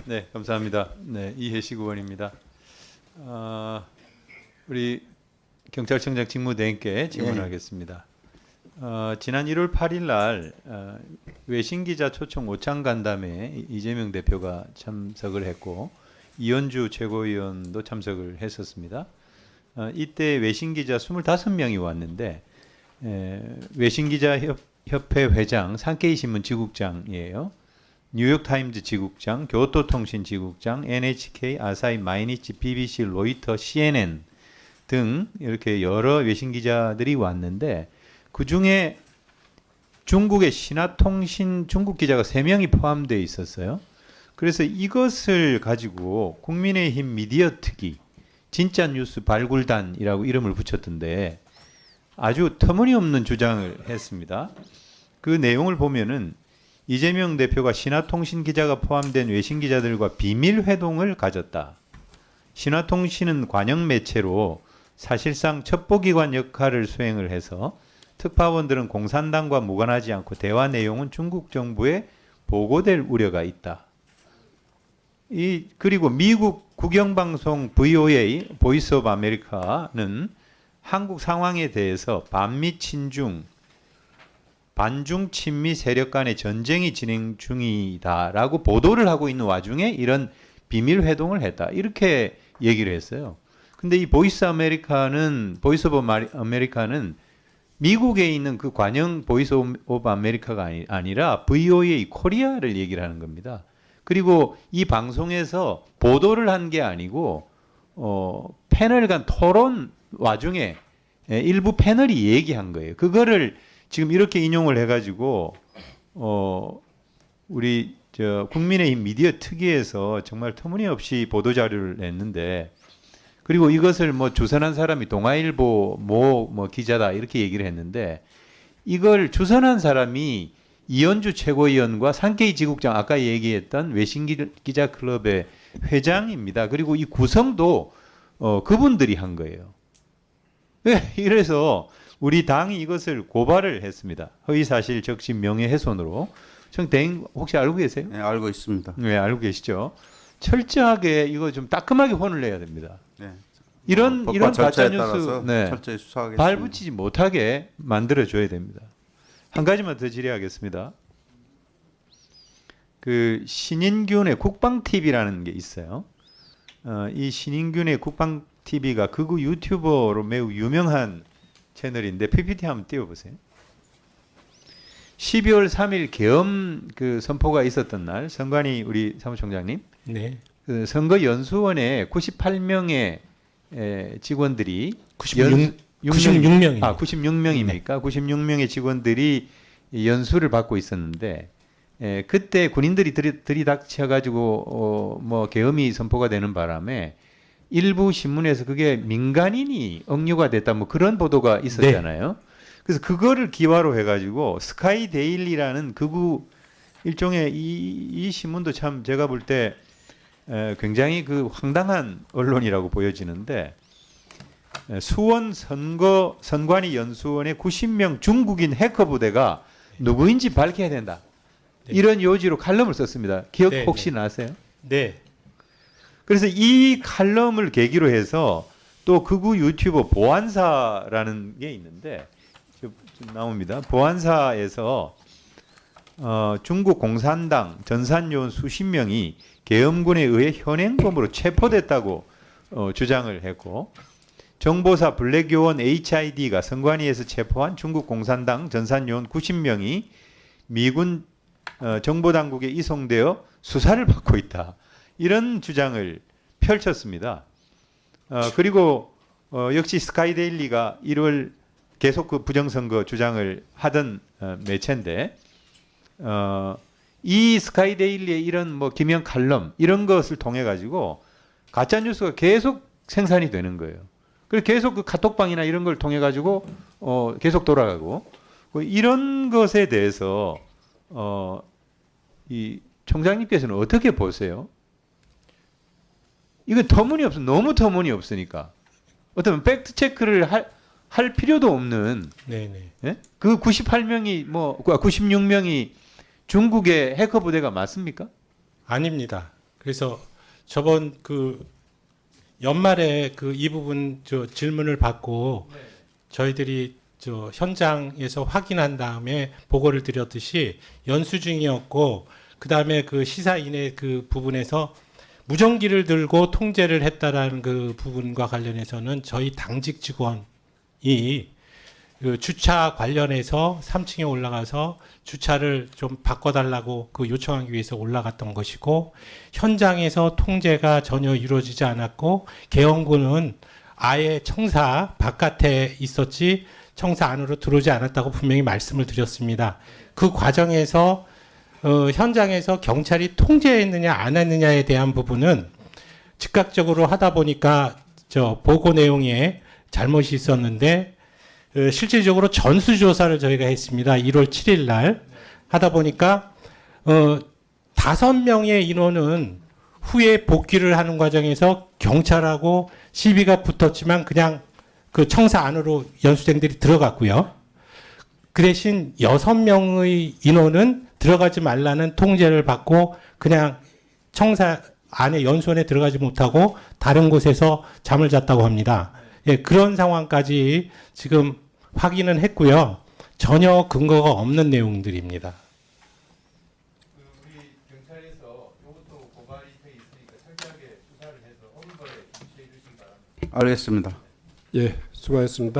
네, 감사합니다. 네, 이혜식 의원입니다. 우리 경찰청장 직무대행께 질문하겠습니다. 지난 1월 8일 날 외신기자 초청 오찬 간담회에 이재명 대표가 참석을 했고 이현주 최고위원도 참석을 했었습니다. 이때 외신기자 25명이 왔는데 외신기자협회 회장, 산케이 신문 지국장이에요. 뉴욕타임즈 지국장, 교토통신 지국장, NHK, 아사히 마이니치, BBC, 로이터, CNN 등 이렇게 여러 외신 기자들이 왔는데 그 중에 중국의 신화통신 중국 기자가 3명이 포함되어 있었어요. 그래서 이것을 가지고 국민의힘 미디어 특위, 진짜 뉴스 발굴단이라고 이름을 붙였던데 아주 터무니없는 주장을 했습니다. 그 내용을 보면은 이재명 대표가 신화통신 기자가 포함된 외신 기자들과 비밀 회동을 가졌다. 신화통신은 관영 매체로 사실상 첩보기관 역할을 수행을 해서 특파원들은 공산당과 무관하지 않고 대화 내용은 중국 정부에 보고될 우려가 있다. 그리고 미국 국영방송 VOA, 보이스 오브 아메리카는 한국 상황에 대해서 반미 친중, 반중 친미 세력 간의 전쟁이 진행 중이다라고 보도를 하고 있는 와중에 이런 비밀 회동을 했다. 이렇게 얘기를 했어요. 근데 이 보이스 오브 아메리카는 미국에 있는 그 관영 보이스 오브 아메리카가 아니라 VOA 코리아를 얘기를 하는 겁니다. 그리고 이 방송에서 보도를 한 게 아니고 패널 간 토론 와중에 일부 패널이 얘기한 거예요. 그거를 지금 이렇게 인용을 해가지고 우리 국민의힘 미디어 특위에서 정말 터무니없이 보도 자료를 냈는데 그리고 이것을 뭐 주선한 사람이 동아일보 뭐 기자다 이렇게 얘기를 했는데 이걸 주선한 사람이 이현주 최고위원과 산케이 지국장 아까 얘기했던 외신기자 클럽의 회장입니다. 그리고 이 구성도 그분들이 한 거예요. 이래서 우리 당이 이것을 고발을 했습니다. 허위사실 적신 명예훼손으로. 대행 혹시 알고 계세요? 네, 알고 있습니다. 네, 알고 계시죠. 철저하게 이거 좀 따끔하게 혼을 내야 됩니다. 네. 이런 가짜 뉴스 철저히 수사하겠습니다. 발붙이지 못하게 만들어 줘야 됩니다. 한 가지만 더 질의하겠습니다. 그 신인균의 국방 TV라는 게 있어요. 이 신인균의 국방 TV가 극우 유튜버로 매우 유명한 채널인데 PPT 한번 띄워보세요. 12월 3일 계엄 그 선포가 있었던 날 선관위 우리 사무총장님, 네. 그 선거연수원에 98명의 직원들이 96명입니다. 96명입니까? 네. 96명의 직원들이 연수를 받고 있었는데 그때 군인들이 들이닥쳐-가지고 뭐 계엄이 선포가 되는 바람에 일부 신문에서 그게 민간인이 억류가 됐다 뭐 그런 보도가 있었잖아요. 네. 그래서 그거를 기화로 해가지고 스카이 데일리라는 극우 일종의 이 신문도 참 제가 볼 때 굉장히 그 황당한 언론이라고 보여지는데 수원 선관위 연수원의 90명 중국인 해커 부대가 누구인지 밝혀야 된다. 네. 이런 요지로 칼럼을 썼습니다. 기억 네, 혹시 네. 나세요? 네. 그래서 이 칼럼을 계기로 해서 또 극우 유튜버 보안사라는 게 있는데 지금 나옵니다. 보안사에서 중국 공산당 전산요원 수십 명이 계엄군에 의해 현행범으로 체포됐다고 주장을 했고 정보사 블랙요원 HID가 선관위에서 체포한 중국 공산당 전산요원 90명이 미군 정보당국에 이송되어 수사를 받고 있다. 이런 주장을 펼쳤습니다. 그리고 역시 스카이데일리가 1월 계속 그 부정선거 주장을 하던 매체인데 이 스카이데일리의 이런 뭐 기명 칼럼 이런 것을 통해 가지고 가짜 뉴스가 계속 생산이 되는 거예요. 그래서 계속 그 카톡방이나 이런 걸 통해 가지고 계속 돌아가고 이런 것에 대해서 이 총장님께서는 어떻게 보세요? 이건 너무 터무니없으니까 어쩌면 팩트 체크를 할 필요도 없는. 네네. 예? 그 98명이 96명이 중국의 해커 부대가 맞습니까? 아닙니다. 그래서 저번 그 연말에 그 이 부분 저 질문을 받고 저희들이 저 현장에서 확인한 다음에 보고를 드렸듯이 연수 중이었고 그다음에 그 시사인의 그 부분에서 무전기를 들고 통제를 했다라는 그 부분과 관련해서는 저희 당직 직원이 그 주차 관련해서 3층에 올라가서 주차를 좀 바꿔달라고 그 요청하기 위해서 올라갔던 것이고 현장에서 통제가 전혀 이루어지지 않았고 계엄군은 아예 청사 바깥에 있었지 청사 안으로 들어오지 않았다고 분명히 말씀을 드렸습니다. 그 과정에서 현장에서 경찰이 통제했느냐 안 했느냐에 대한 부분은 즉각적으로 하다 보니까 저 보고 내용에 잘못이 있었는데 실질적으로 전수조사를 저희가 했습니다. 1월 7일 날 하다 보니까 5명의 인원은 후에 복귀를 하는 과정에서 경찰하고 시비가 붙었지만 그냥 그 청사 안으로 연수생들이 들어갔고요. 그 대신 6명의 인원은 들어가지 말라는 통제를 받고 그냥 청사 안에 연수원에 들어가지 못하고 다른 곳에서 잠을 잤다고 합니다. 예, 그런 상황까지 지금 확인은 했고요. 전혀 근거가 없는 내용들입니다. 우리 경찰에서 이것도 고발이 돼 있으니까 철저하게 수사를 해서 어느 거에 유치해 주시기 바랍니다. 알겠습니다. 예, 수고하셨습니다.